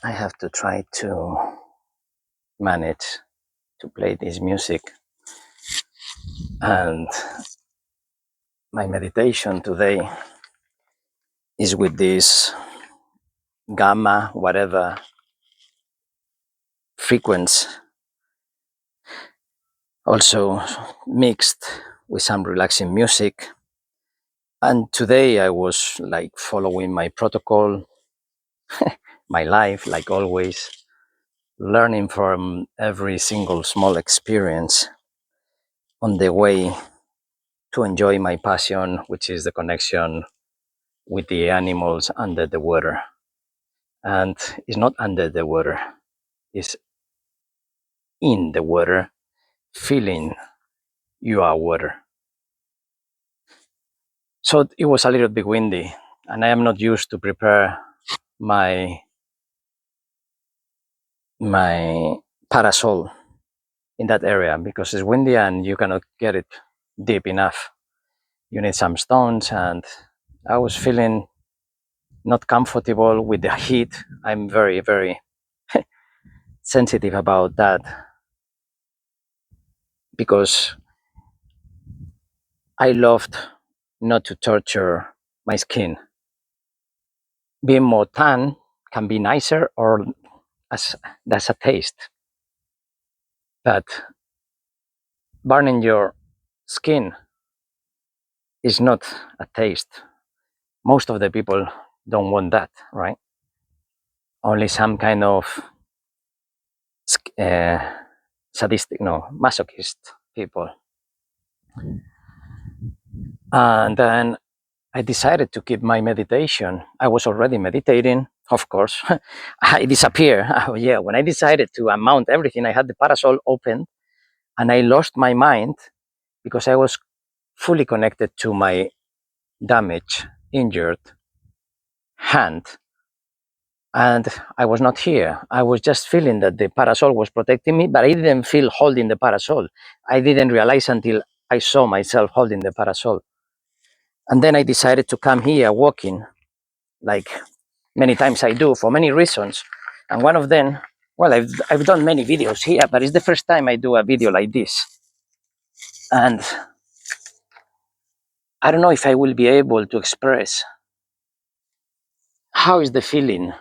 I have to try to manage to play this music. And my meditation today is with this gamma, whatever frequency, also mixed with some relaxing music. And today I was like following my protocol, my life, like always, learning from every single small experience on the way to enjoy my passion, which is the connection with the animals under the water. And it's not under the water, it's in the water, feeling you are water. So it was a little bit windy, and I am not used to prepare my parasol in that area because it's windy and you cannot get it deep enough. You need some stones, and I was feeling not comfortable with the heat. I'm very, very sensitive about that because I loved not to torture my skin. Being more tan can be nicer, or as that's a taste, but burning your skin is not a taste. Most of the people don't want that, right? Only some kind of uh, sadistic, no, masochist people. And then I decided to keep my meditation. I was already meditating, of course. I disappeared. Oh, yeah, when I decided to mount everything, I had the parasol open and I lost my mind because I was fully connected to my damaged, injured hand. And I was not here. I was just feeling that the parasol was protecting me, but I didn't feel holding the parasol. I didn't realize until I saw myself holding the parasol. And then I decided to come here walking, like many times I do, for many reasons. And one of them, well, I've done many videos here, but it's the first time I do a video like this. And I don't know if I will be able to express how is the feeling.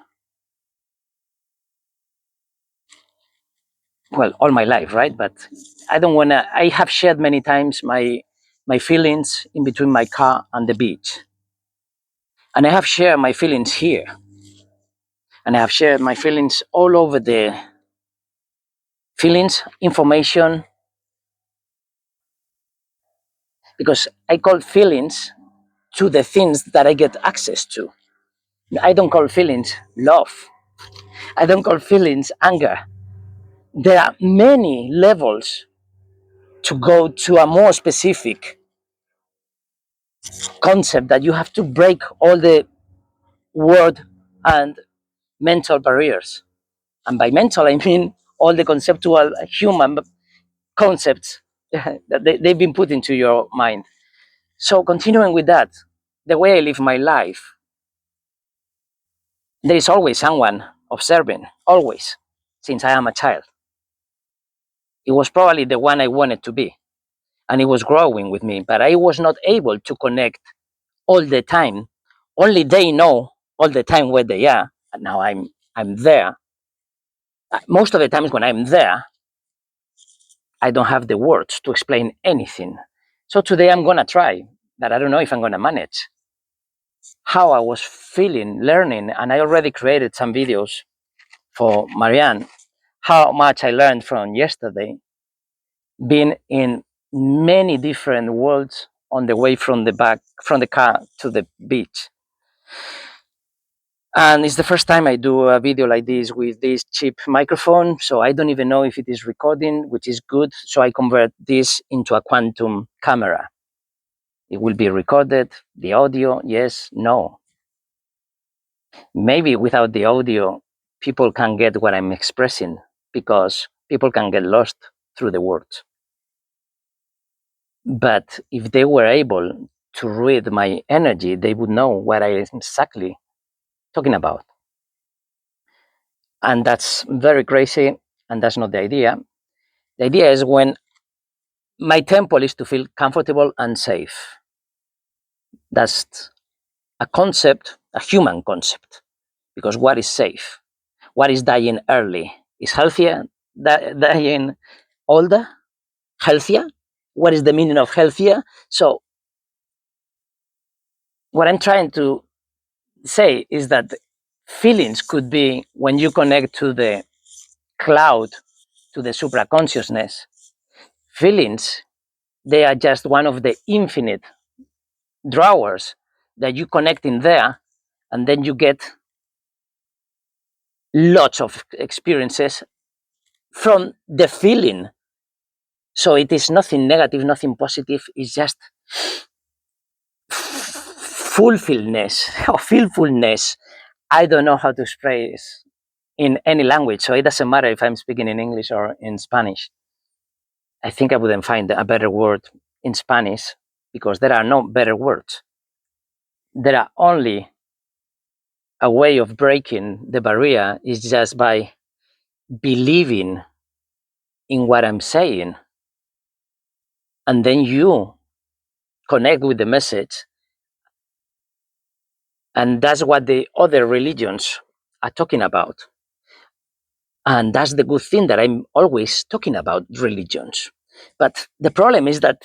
Well, all my life, right? But I don't wanna. I have shared many times my feelings in between my car and the beach, and I have shared my feelings here, and I have shared my feelings all over the feelings, information, because I call feelings to the things that I get access to. I don't call feelings love. I don't call feelings anger. There are many levels to go to a more specific concept that you have to break all the word and mental barriers. And by mental, I mean all the conceptual human concepts that they've been put into your mind. So, continuing with that, the way I live my life, there is always someone observing, always, since I am a child. It was probably the one I wanted to be, and it was growing with me, but I was not able to connect all the time. Only they know all the time where they are, and now I'm there. Most of the times when I'm there, I don't have the words to explain anything. So today I'm gonna try, but I don't know if I'm gonna manage. How I was feeling, learning, and I already created some videos for Marianne, how much I learned from yesterday, being in many different worlds on the way from the car to the beach. And it's the first time I do a video like this with this cheap microphone, so I don't even know if it is recording, which is good. So I convert this into a quantum camera. It will be recorded, the audio, yes, no. Maybe without the audio, people can get what I'm expressing because people can get lost through the words. But if they were able to read my energy, they would know what I am exactly talking about. And that's very crazy, and that's not the idea. The idea is when my temple is to feel comfortable and safe. That's a concept, a human concept, because what is safe? What is dying early? Is healthier dying older? Healthier? What is the meaning of healthier? So what I'm trying to say is that feelings could be when you connect to the cloud, to the supraconsciousness. Feelings, they are just one of the infinite drawers that you connect in there, and then you get lots of experiences from the feeling. So it is nothing negative, nothing positive. It's just fulfillness or feelfulness. I don't know how to express in any language, so it doesn't matter if I'm speaking in English or in Spanish. I think I wouldn't find a better word in Spanish because there are no better words. There are only a way of breaking the barrier is just by believing in what I'm saying. And then you connect with the message. And that's what the other religions are talking about. And that's the good thing that I'm always talking about religions. But the problem is that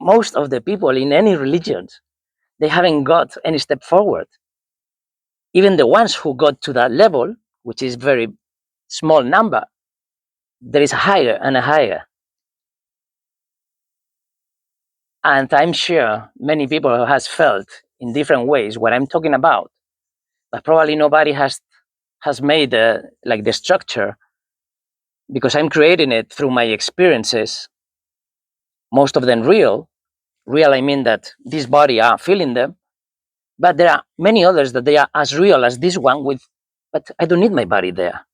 most of the people in any religion, they haven't got any step forward. Even the ones who got to that level, which is very small number, there is a higher and a higher. And I'm sure many people has felt in different ways what I'm talking about, but probably nobody has made like the structure, because I'm creating it through my experiences, most of them real. Real, I mean that this body are feeling them, but there are many others that they are as real as this one with, but I don't need my body there.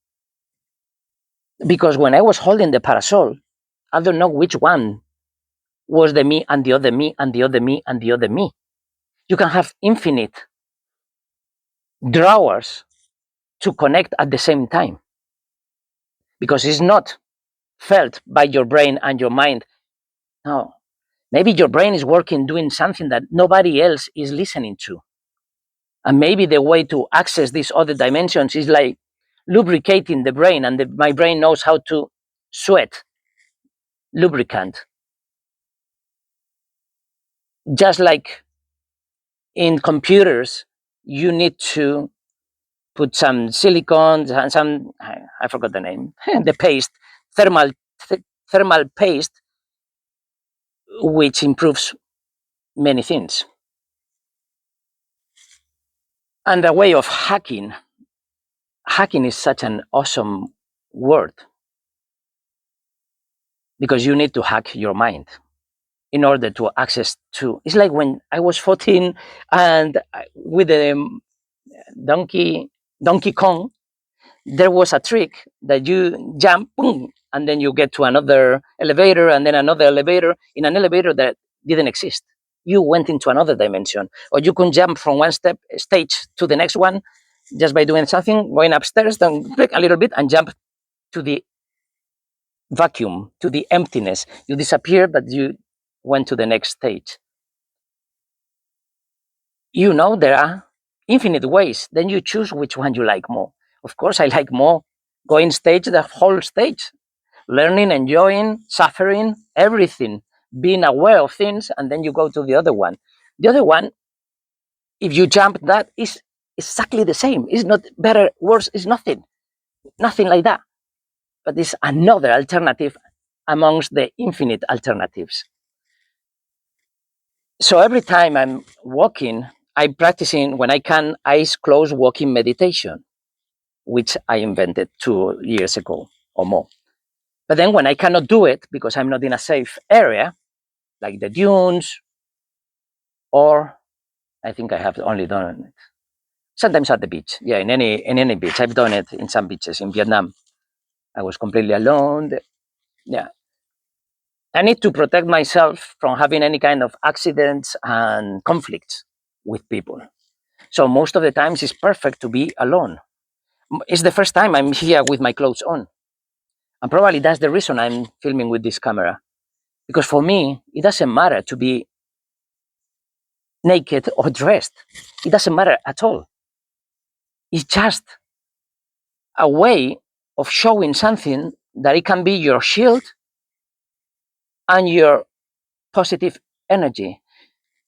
Because when I was holding the parasol, I don't know which one was the me and the other me and the other me and the other me. You can have infinite drawers to connect at the same time because it's not felt by your brain and your mind. No, maybe your brain is working doing something that nobody else is listening to. And maybe the way to access these other dimensions is like lubricating the brain, and my brain knows how to sweat lubricant. Just like in computers, you need to put some silicone and some, I forgot the name, the paste, thermal thermal paste, which improves many things. And a way of hacking is such an awesome word because you need to hack your mind in order to access to. It's like when I was 14 and with the Donkey Kong, there was a trick that you jump, boom, and then you get to another elevator and then another elevator in an elevator that didn't exist. You went into another dimension, or you can jump from one stage to the next one just by doing something, going upstairs, then click a little bit and jump to the vacuum, to the emptiness. You disappear, but you went to the next stage. You know, there are infinite ways. Then you choose which one you like more. Of course, I like more going stage, the whole stage, learning, enjoying, suffering, everything, being aware of things, and then you go to the other one. The other one, if you jump that, is exactly the same. It's not better, worse, it's nothing like that. But it's another alternative amongst the infinite alternatives. So every time I'm walking, I'm practicing when I can eyes closed walking meditation, which I invented 2 years ago or more. But then when I cannot do it because I'm not in a safe area, like the dunes, or I think I have only done it sometimes at the beach. Yeah, in any beach. I've done it in some beaches in Vietnam. I was completely alone. Yeah. I need to protect myself from having any kind of accidents and conflicts with people. So most of the times it's perfect to be alone. It's the first time I'm here with my clothes on. And probably that's the reason I'm filming with this camera. Because for me, it doesn't matter to be naked or dressed. It doesn't matter at all. It's just a way of showing something that it can be your shield and your positive energy.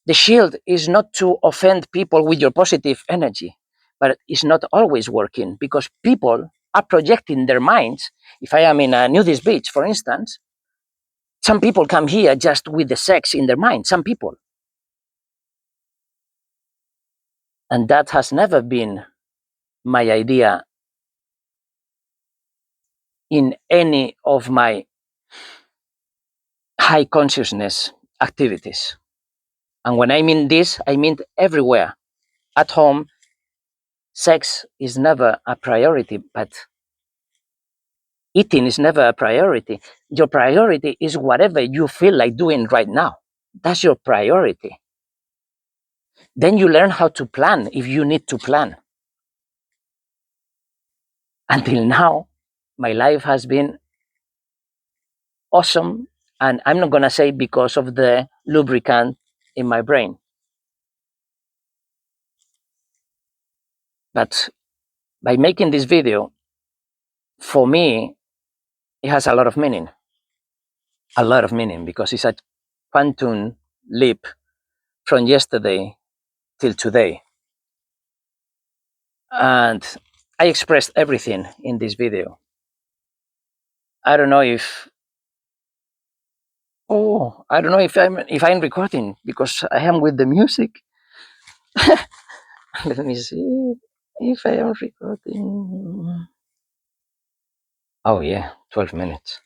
The shield is not to offend people with your positive energy, but it's not always working because people are projecting their minds. If I am in a nudist beach, for instance, some people come here just with the sex in their mind, some people. And that has never been my idea in any of my high consciousness activities. And when I mean this, I mean everywhere. At home, sex is never a priority, but eating is never a priority. Your priority is whatever you feel like doing right now. That's your priority. Then you learn how to plan if you need to plan. Until now, my life has been awesome. And I'm not going to say because of the lubricant in my brain. But by making this video, for me, it has a lot of meaning. A lot of meaning because it's a quantum leap from yesterday till today. And I expressed everything in this video. I don't know if I don't know if I'm recording because I am with the music. Let me see if I am recording. Oh yeah, 12 minutes.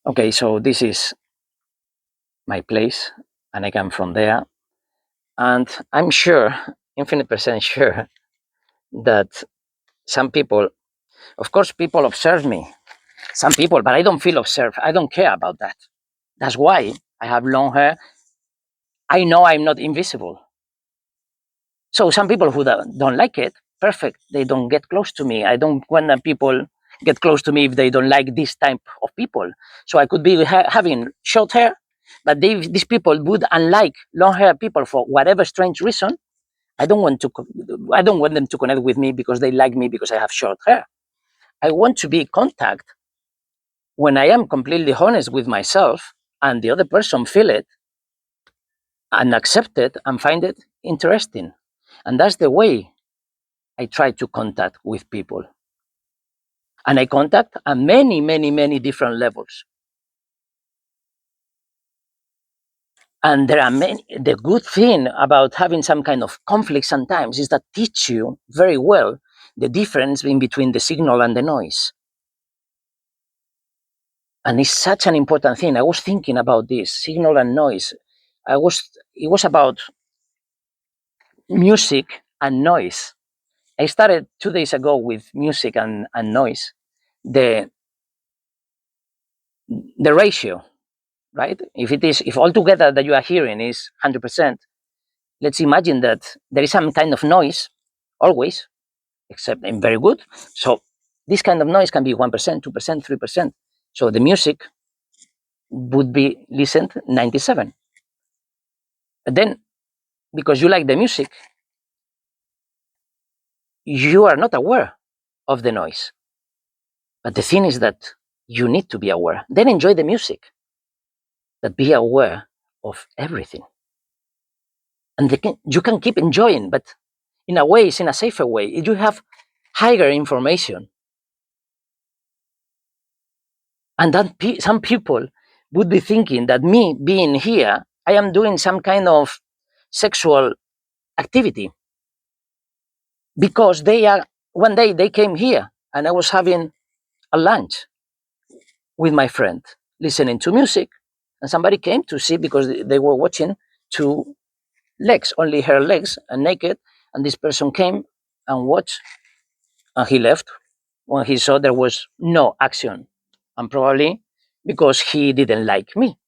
Okay, so this is my place and I come from there. And I'm sure, infinite percent sure, that some people, of course, people observe me. Some people, but I don't feel observed. I don't care about that. That's why I have long hair. I know I'm not invisible. So some people who don't like it, perfect. They don't get close to me. I don't want people get close to me if they don't like this type of people. So I could be having short hair, but these people would unlike long hair people for whatever strange reason. I don't want to. I don't want them to connect with me because they like me because I have short hair. I want to be contact when I am completely honest with myself and the other person feel it and accept it and find it interesting. And that's the way I try to contact with people. And I contact at many, many, many different levels. And there are many, the good thing about having some kind of conflict sometimes is that teach you very well the difference in between the signal and the noise. And it's such an important thing. I was thinking about this signal and noise. It was about music and noise. I started 2 days ago with music and noise. The the ratio, right? If altogether that you are hearing is 100%, let's imagine that there is some kind of noise always, except in very good. So this kind of noise can be 1%, 2%, 3%. So the music would be listened 97. But then because you like the music, you are not aware of the noise. But the thing is that you need to be aware. Then enjoy the music, but be aware of everything. And you can keep enjoying, but in a way, it's in a safer way. You have higher information. And then some people would be thinking that me being here, I am doing some kind of sexual activity because one day they came here and I was having a lunch with my friend, listening to music, and somebody came to see because they were watching two legs, only her legs and naked, and this person came and watched, and he left when he saw there was no action, and probably because he didn't like me.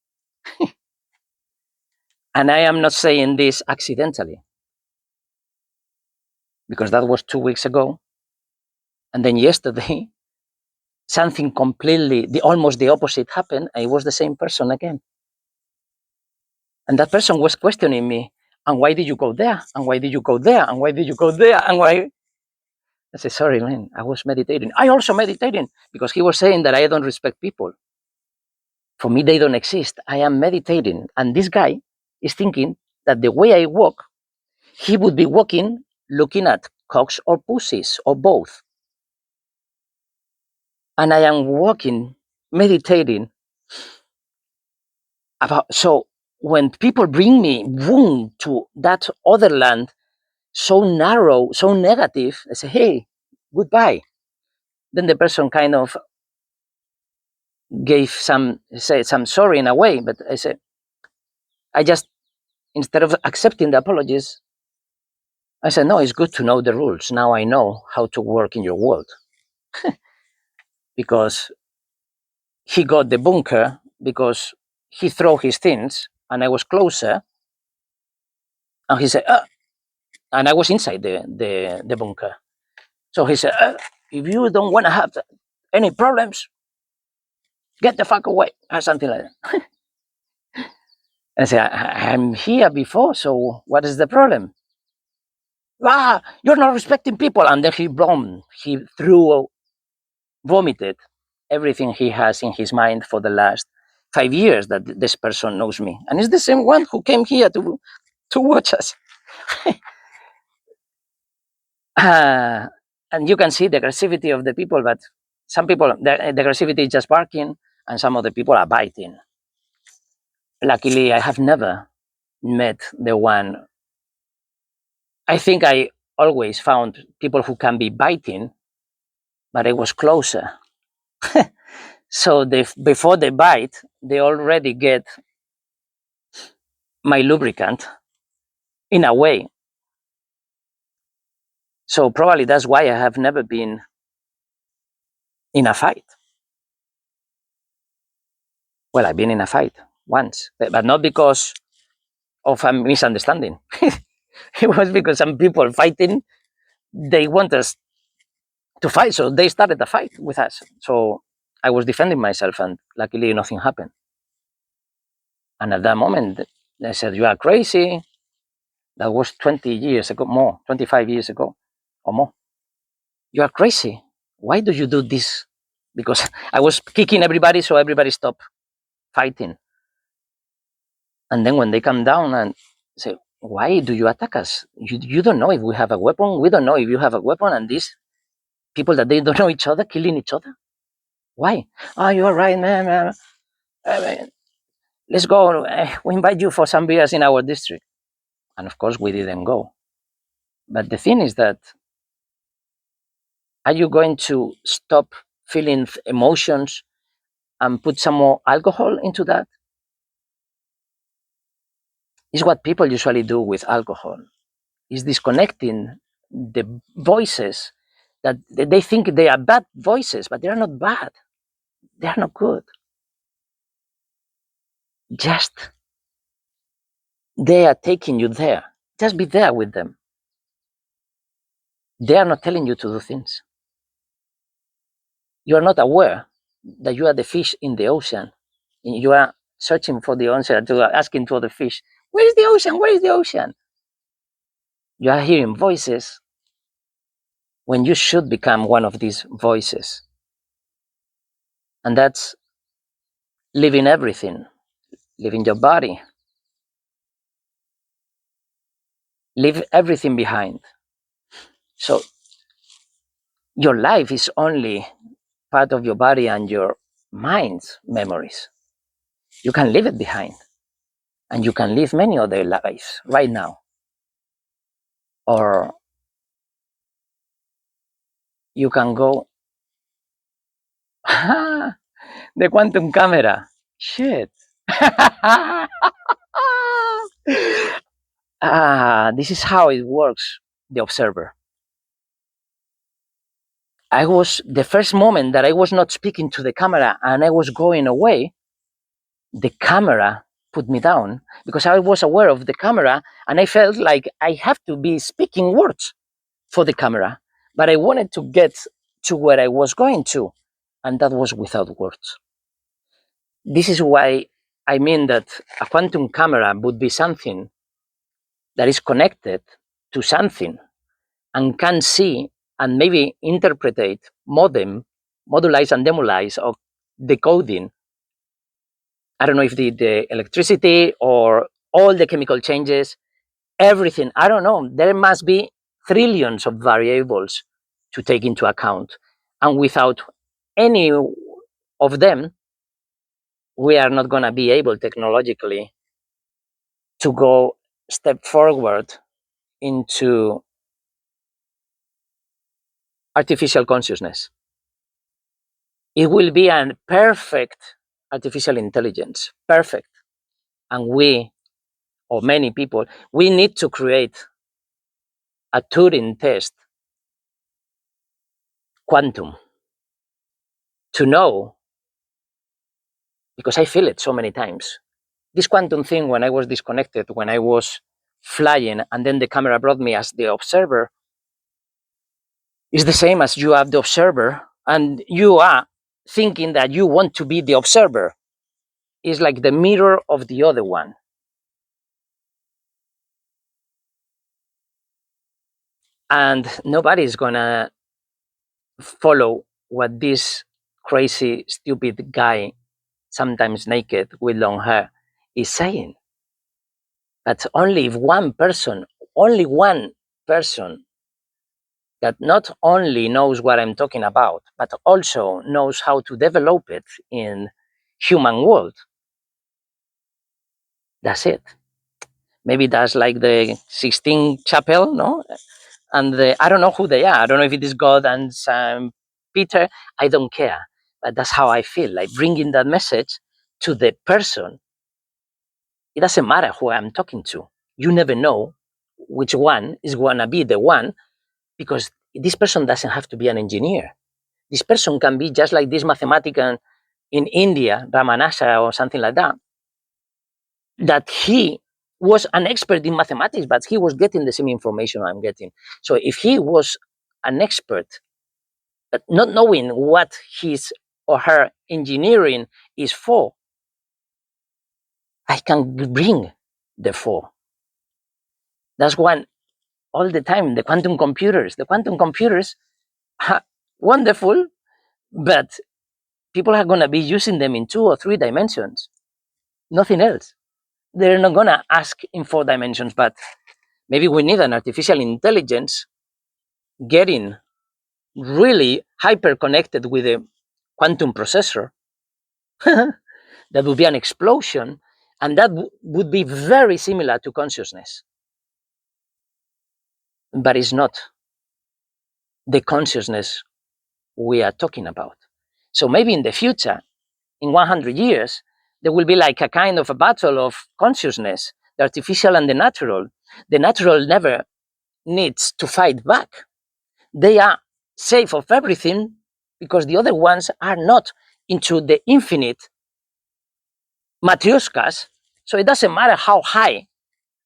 And I am not saying this accidentally, because that was 2 weeks ago, And then yesterday, something completely, almost the opposite happened. I was the same person again. And that person was questioning me, and why did you go there? And why did you go there? And why did you go there? And why? I said, sorry, man, I was meditating. I also meditating because he was saying that I don't respect people. For me, they don't exist. I am meditating. And this guy is thinking that the way I walk, he would be walking looking at cocks or pussies or both. And I am walking, meditating about. So when people bring me boom to that other land, so narrow, so negative, I say, hey, goodbye. Then the person kind of said some sorry in a way, but I said, I just, instead of accepting the apologies, I said, no, it's good to know the rules. Now I know how to work in your world. Because he got the bunker because he threw his things and I was closer. And he said, and I was inside the bunker. So he said, if you don't want to have any problems, get the fuck away, or something like that. And I said, I'm here before, so what is the problem? You're not respecting people. And then he vomited everything he has in his mind for the last 5 years that this person knows me. And it's the same one who came here to watch us. And you can see the aggressivity of the people, but some people, the aggressivity is just barking, and some of the people are biting. Luckily, I have never met the one. I think I always found people who can be biting, but I was closer. So before they bite, they already get my lubricant in a way. So probably that's why I have never been in a fight. Well, I've been in a fight once, but not because of a misunderstanding. It was because some people fighting, they want us to fight, so they started a fight with us. So I was defending myself, and luckily nothing happened. And at that moment, they said, you are crazy. That was 20 years ago, more, 25 years ago or more. You are crazy. Why do you do this? Because I was kicking everybody, so everybody stopped fighting. And then when they come down and say, why do you attack us? You don't know if we have a weapon. We don't know if you have a weapon. And these people that they don't know each other, killing each other. Why? Oh, you are right, man. Let's go. We invite you for some beers in our district. And of course, we didn't go. But the thing is that, are you going to stop feeling emotions and put some more alcohol into that? Is what people usually do with alcohol. Is disconnecting the voices that they think they are bad voices, but they are not bad. They are not good. Just they are taking you there. Just be there with them. They are not telling you to do things. You are not aware that you are the fish in the ocean. You are searching for the ocean, asking for the fish. Where is the ocean? Where is the ocean? You are hearing voices when you should become one of these voices. And that's leaving everything, leaving your body, leave everything behind. So your life is only part of your body and your mind's memories. You can leave it behind, and you can live many other lives right now. Or you can go, the quantum camera. Shit. This is how it works, the observer. I was, the first moment that I was not speaking to the camera and I was going away, the camera put me down because I was aware of the camera and I felt like I have to be speaking words for the camera. But I wanted to get to where I was going to, and that was without words. This is why I mean that a quantum camera would be something that is connected to something and can see and maybe interpret, modulize and demodulize, or decoding. I don't know if the electricity or all the chemical changes, everything. I don't know. There must be trillions of variables to take into account. And without any of them, we are not going to be able technologically to go step forward into artificial consciousness. It will be a perfect artificial intelligence, perfect. And we, or many people, we need to create a Turing test, quantum, to know, because I feel it so many times. This quantum thing, when I was disconnected, when I was flying, and then the camera brought me as the observer, is the same as you are the observer, and you are thinking that you want to be the observer. It's like the mirror of the other one. And nobody is gonna follow what this crazy, stupid guy, sometimes naked with long hair, is saying. But only if only one person that not only knows what I'm talking about, but also knows how to develop it in human world. That's it. Maybe that's like the Sistine Chapel, no? And I don't know who they are. I don't know if it is God and Saint Peter. I don't care. But that's how I feel, like bringing that message to the person. It doesn't matter who I'm talking to. You never know which one is going to be the one, because this person doesn't have to be an engineer. This person can be just like this mathematician in India, Ramanasa or something like that, that he was an expert in mathematics, but he was getting the same information I'm getting. So if he was an expert, but not knowing what his or her engineering is for, I can bring the four. That's one all the time. The quantum computers are wonderful, but people are going to be using them in 2 or 3 dimensions, nothing else. They're not going to ask in 4 dimensions, but maybe we need an artificial intelligence getting really hyper connected with a quantum processor. That would be an explosion, and that would be very similar to consciousness. But it's not the consciousness we are talking about. So maybe in the future, in 100 years, there will be like a kind of a battle of consciousness, the artificial and the natural. The natural never needs to fight back. They are safe of everything because the other ones are not into the infinite matrioskas. So it doesn't matter how high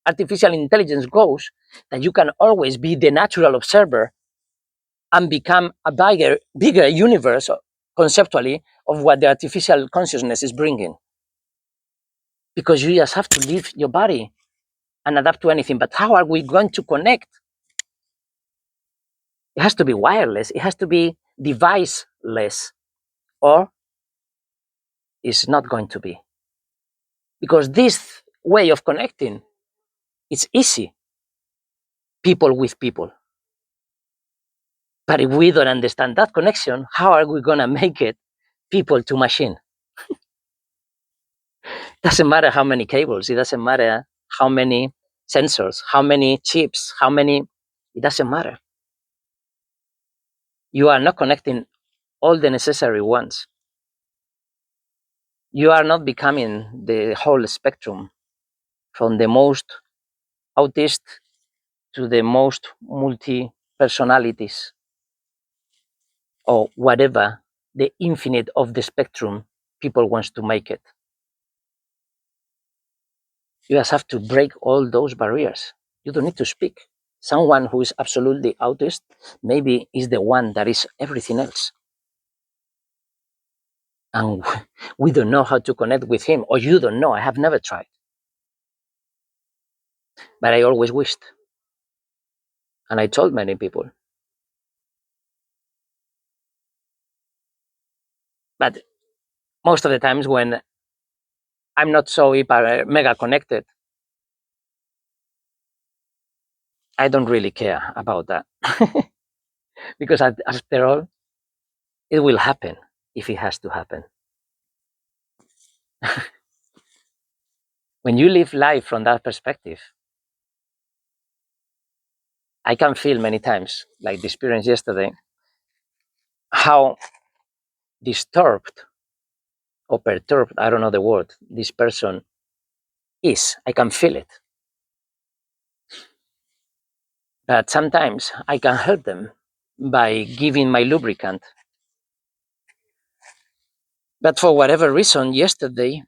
artificial intelligence goes, that you can always be the natural observer and become a bigger universe conceptually of what the artificial consciousness is bringing. Because you just have to leave your body and adapt to anything. But how are we going to connect? It has to be wireless. It has to be deviceless, or it's not going to be. Because this way of connecting, it's easy, people with people. But if we don't understand that connection, how are we going to make it people to machine? Doesn't matter how many cables, it doesn't matter how many sensors, how many chips, it doesn't matter. You are not connecting all the necessary ones. You are not becoming the whole spectrum, from the most autist to the most multi personalities, or whatever the infinite of the spectrum people wants to make it. You just have to break all those barriers. You don't need to speak. Someone who is absolutely autist maybe is the one that is everything else. And we don't know how to connect with him, or you don't know. I have never tried, but I always wished. And I told many people. But most of the times when I'm not so hyper mega connected, I don't really care about that. Because after all, it will happen if it has to happen. When you live life from that perspective, I can feel many times, like the experience yesterday, how disturbed or perturbed, I don't know the word, this person is. I can feel it. But sometimes I can help them by giving my lubricant. But for whatever reason, yesterday,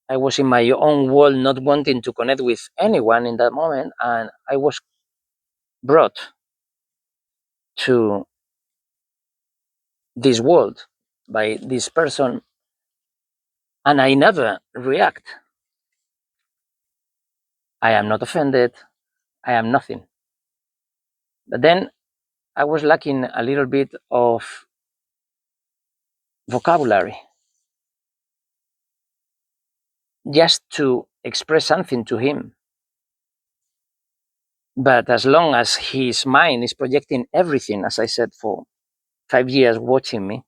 I was in my own world, not wanting to connect with anyone in that moment, and I was brought to this world by this person, and I never react. I am not offended. I am nothing. But then I was lacking a little bit of vocabulary just to express something to him. But as long as his mind is projecting everything, as I said, for 5 years watching me,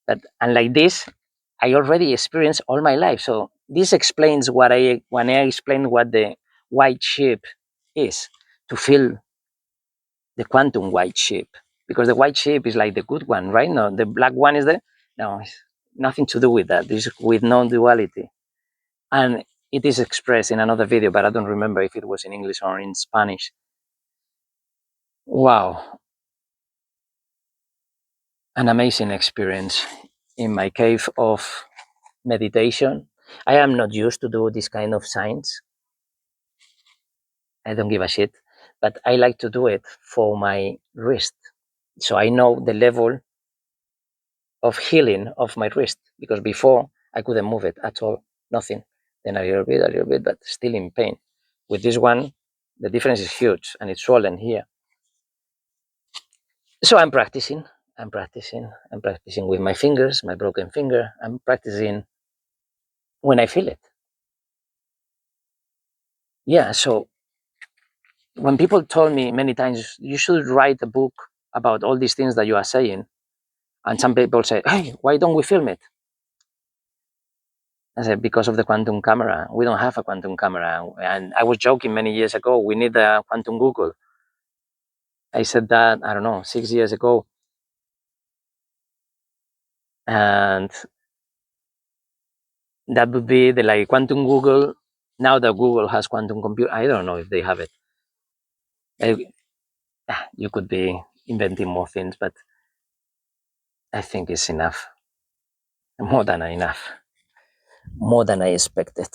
that and like this, I already experienced all my life. So this explains what when I explained what the white sheep is, to feel the quantum white sheep, because the white sheep is like the good one, right? No, the black one is the no, it's nothing to do with that. This is with non-duality, and it is expressed in another video, but I don't remember if it was in English or in Spanish. Wow, an amazing experience in my cave of meditation. I am not used to do this kind of signs. I don't give a shit, but I like to do it for my wrist. So I know the level of healing of my wrist, because before I couldn't move it at all, nothing. Then a little bit, but still in pain. With this one, the difference is huge and it's swollen here. So I'm practicing. I'm practicing. I'm practicing with my fingers, my broken finger. I'm practicing when I feel it. Yeah. So when people told me many times, you should write a book about all these things that you are saying, and some people say, hey, why don't we film it? I said, because of the quantum camera. We don't have a quantum camera. And I was joking many years ago, we need a quantum Google. I said that, I don't know, 6 years ago. And that would be the like quantum Google. Now that Google has quantum computer, I don't know if they have it. You could be inventing more things, but I think it's enough. More than enough. More than I expected.